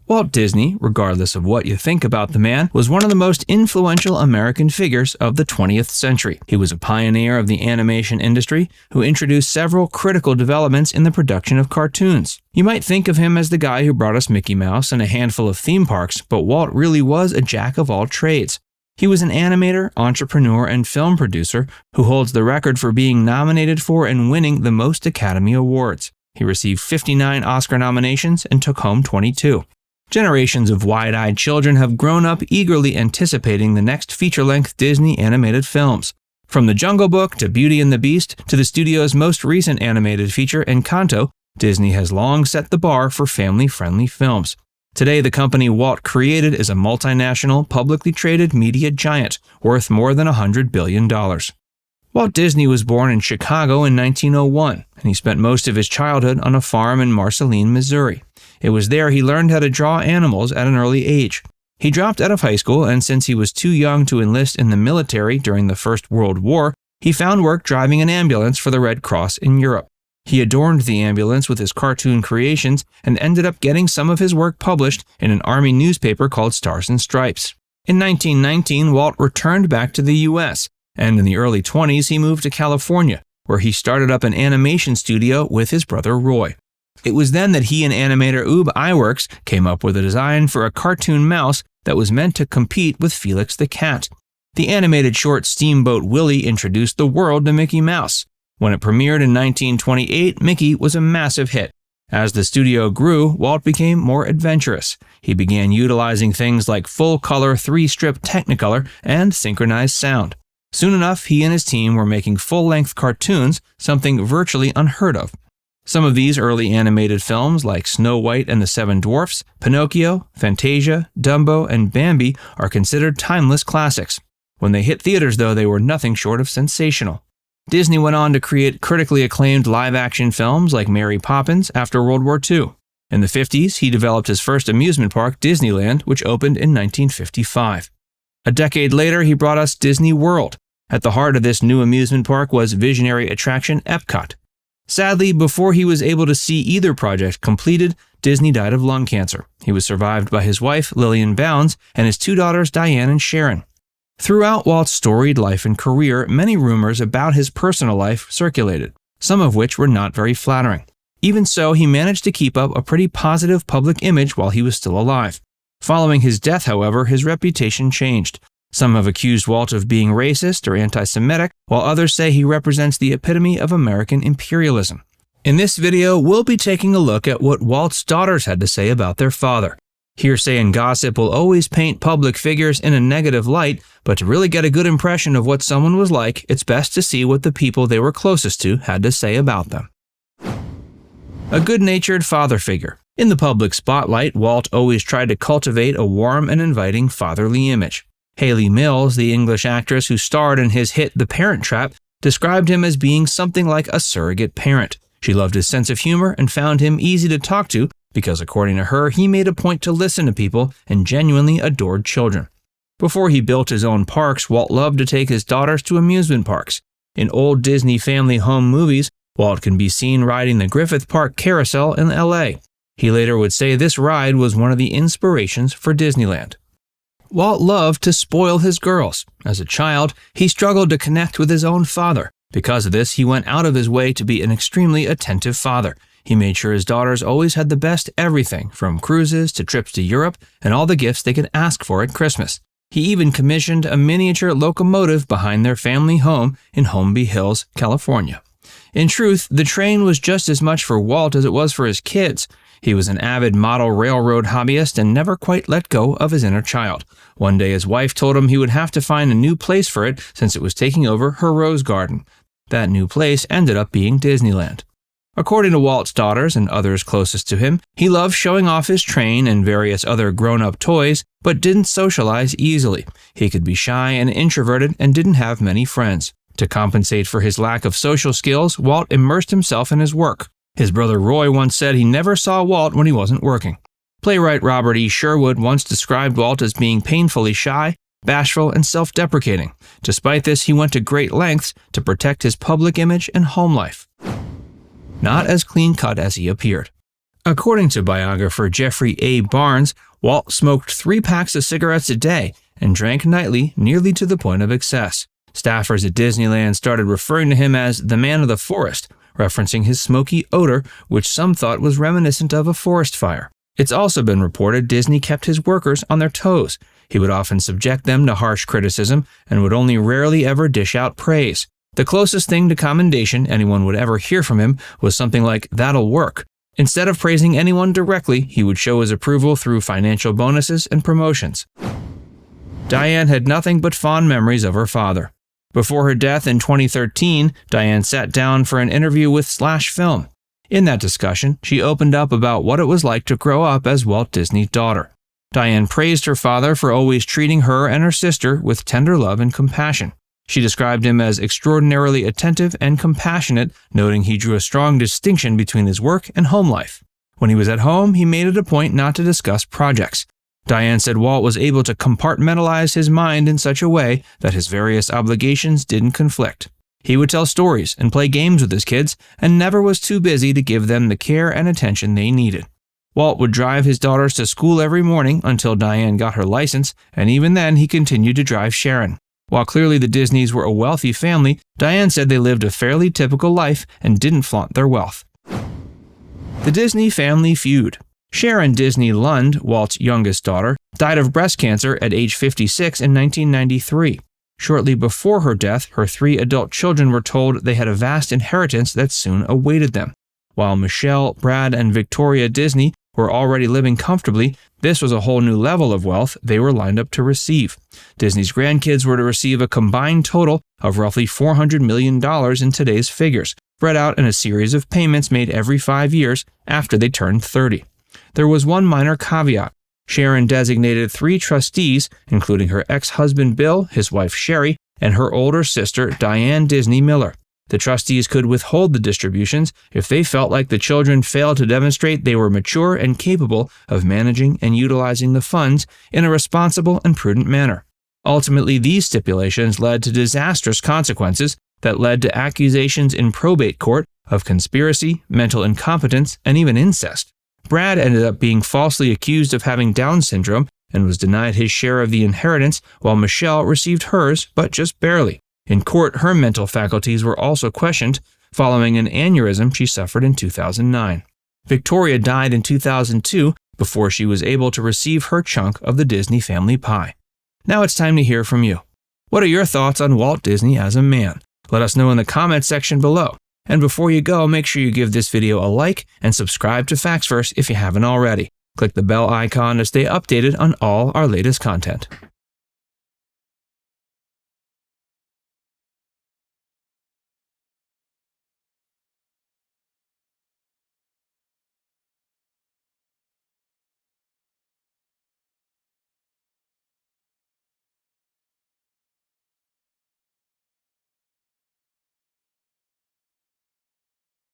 Walt Disney, regardless of what you think about the man, was one of the most influential American figures of the 20th century. He was a pioneer of the animation industry who introduced several critical developments in the production of cartoons. You might think of him as the guy who brought us Mickey Mouse and a handful of theme parks, but Walt really was a jack of all trades. He was an animator, entrepreneur, and film producer who holds the record for being nominated for and winning the most Academy Awards. He received 59 Oscar nominations and took home 22. Generations of wide-eyed children have grown up eagerly anticipating the next feature-length Disney animated films. From The Jungle Book to Beauty and the Beast to the studio's most recent animated feature, Encanto, Disney has long set the bar for family-friendly films. Today, the company Walt created is a multinational, publicly traded media giant worth more than $100 billion. Walt Disney was born in Chicago in 1901, and he spent most of his childhood on a farm in Marceline, Missouri. It was there he learned how to draw animals at an early age. He dropped out of high school, and since he was too young to enlist in the military during the First World War, he found work driving an ambulance for the Red Cross in Europe. He adorned the ambulance with his cartoon creations and ended up getting some of his work published in an Army newspaper called Stars and Stripes. In 1919, Walt returned back to the U.S., and in the early 20s he moved to California, where he started up an animation studio with his brother Roy. It was then that he and animator Ub Iwerks came up with a design for a cartoon mouse that was meant to compete with Felix the Cat. The animated short Steamboat Willie introduced the world to Mickey Mouse. When it premiered in 1928, Mickey was a massive hit. As the studio grew, Walt became more adventurous. He began utilizing things like full-color 3-strip Technicolor and synchronized sound. Soon enough, he and his team were making full-length cartoons, something virtually unheard of. Some of these early animated films, like Snow White and the Seven Dwarfs, Pinocchio, Fantasia, Dumbo, and Bambi, are considered timeless classics. When they hit theaters, though, they were nothing short of sensational. Disney went on to create critically acclaimed live-action films like Mary Poppins after World War II. In the 50s, he developed his first amusement park, Disneyland, which opened in 1955. A decade later, he brought us Disney World. At the heart of this new amusement park was visionary attraction Epcot. Sadly, before he was able to see either project completed, Disney died of lung cancer. He was survived by his wife, Lillian Bounds, and his 2 daughters, Diane and Sharon. Throughout Walt's storied life and career, many rumors about his personal life circulated, some of which were not very flattering. Even so, he managed to keep up a pretty positive public image while he was still alive. Following his death, however, his reputation changed. Some have accused Walt of being racist or anti-Semitic, while others say he represents the epitome of American imperialism. In this video, we'll be taking a look at what Walt's daughters had to say about their father. Hearsay and gossip will always paint public figures in a negative light, but to really get a good impression of what someone was like, it's best to see what the people they were closest to had to say about them. A good-natured father figure. In the public spotlight, Walt always tried to cultivate a warm and inviting fatherly image. Hayley Mills, the English actress who starred in his hit The Parent Trap, described him as being something like a surrogate parent. She loved his sense of humor and found him easy to talk to because, according to her, he made a point to listen to people and genuinely adored children. Before he built his own parks, Walt loved to take his daughters to amusement parks. In old Disney family home movies, Walt can be seen riding the Griffith Park Carousel in LA. He later would say this ride was one of the inspirations for Disneyland. Walt loved to spoil his girls. As a child, he struggled to connect with his own father. Because of this, he went out of his way to be an extremely attentive father. He made sure his daughters always had the best everything, from cruises to trips to Europe and all the gifts they could ask for at Christmas. He even commissioned a miniature locomotive behind their family home in Holmby Hills, California. In truth, the train was just as much for Walt as it was for his kids. He was an avid model railroad hobbyist and never quite let go of his inner child. One day his wife told him he would have to find a new place for it since it was taking over her rose garden. That new place ended up being Disneyland. According to Walt's daughters and others closest to him, he loved showing off his train and various other grown-up toys, but didn't socialize easily. He could be shy and introverted and didn't have many friends. To compensate for his lack of social skills, Walt immersed himself in his work. His brother Roy once said he never saw Walt when he wasn't working. Playwright Robert E. Sherwood once described Walt as being painfully shy, bashful, and self-deprecating. Despite this, he went to great lengths to protect his public image and home life. Not as clean-cut as he appeared. According to biographer Jeffrey A. Barnes, Walt smoked 3 packs of cigarettes a day and drank nightly nearly to the point of excess. Staffers at Disneyland started referring to him as the man of the forest, referencing his smoky odor, which some thought was reminiscent of a forest fire. It's also been reported Disney kept his workers on their toes. He would often subject them to harsh criticism and would only rarely ever dish out praise. The closest thing to commendation anyone would ever hear from him was something like, "That'll work." Instead of praising anyone directly, he would show his approval through financial bonuses and promotions. Diane had nothing but fond memories of her father. Before her death in 2013, Diane sat down for an interview with Slash Film. In that discussion, she opened up about what it was like to grow up as Walt Disney's daughter. Diane praised her father for always treating her and her sister with tender love and compassion. She described him as extraordinarily attentive and compassionate, noting he drew a strong distinction between his work and home life. When he was at home, he made it a point not to discuss projects. Diane said Walt was able to compartmentalize his mind in such a way that his various obligations didn't conflict. He would tell stories and play games with his kids, and never was too busy to give them the care and attention they needed. Walt would drive his daughters to school every morning until Diane got her license, and even then he continued to drive Sharon. While clearly the Disneys were a wealthy family, Diane said they lived a fairly typical life and didn't flaunt their wealth. The Disney family feud. Sharon Disney Lund, Walt's youngest daughter, died of breast cancer at age 56 in 1993. Shortly before her death, her 3 adult children were told they had a vast inheritance that soon awaited them. While Michelle, Brad, and Victoria Disney were already living comfortably, this was a whole new level of wealth they were lined up to receive. Disney's grandkids were to receive a combined total of roughly $400 million in today's figures, spread out in a series of payments made every 5 years after they turned 30. There was one minor caveat. Sharon designated 3 trustees, including her ex-husband Bill, his wife Sherry, and her older sister Diane Disney Miller. The trustees could withhold the distributions if they felt like the children failed to demonstrate they were mature and capable of managing and utilizing the funds in a responsible and prudent manner. Ultimately, these stipulations led to disastrous consequences that led to accusations in probate court of conspiracy, mental incompetence, and even incest. Brad ended up being falsely accused of having Down syndrome and was denied his share of the inheritance, while Michelle received hers, but just barely. In court, her mental faculties were also questioned following an aneurysm she suffered in 2009. Victoria died in 2002 before she was able to receive her chunk of the Disney family pie. Now it's time to hear from you. What are your thoughts on Walt Disney as a man? Let us know in the comments section below. And before you go, make sure you give this video a like and subscribe to Facts Verse if you haven't already. Click the bell icon to stay updated on all our latest content.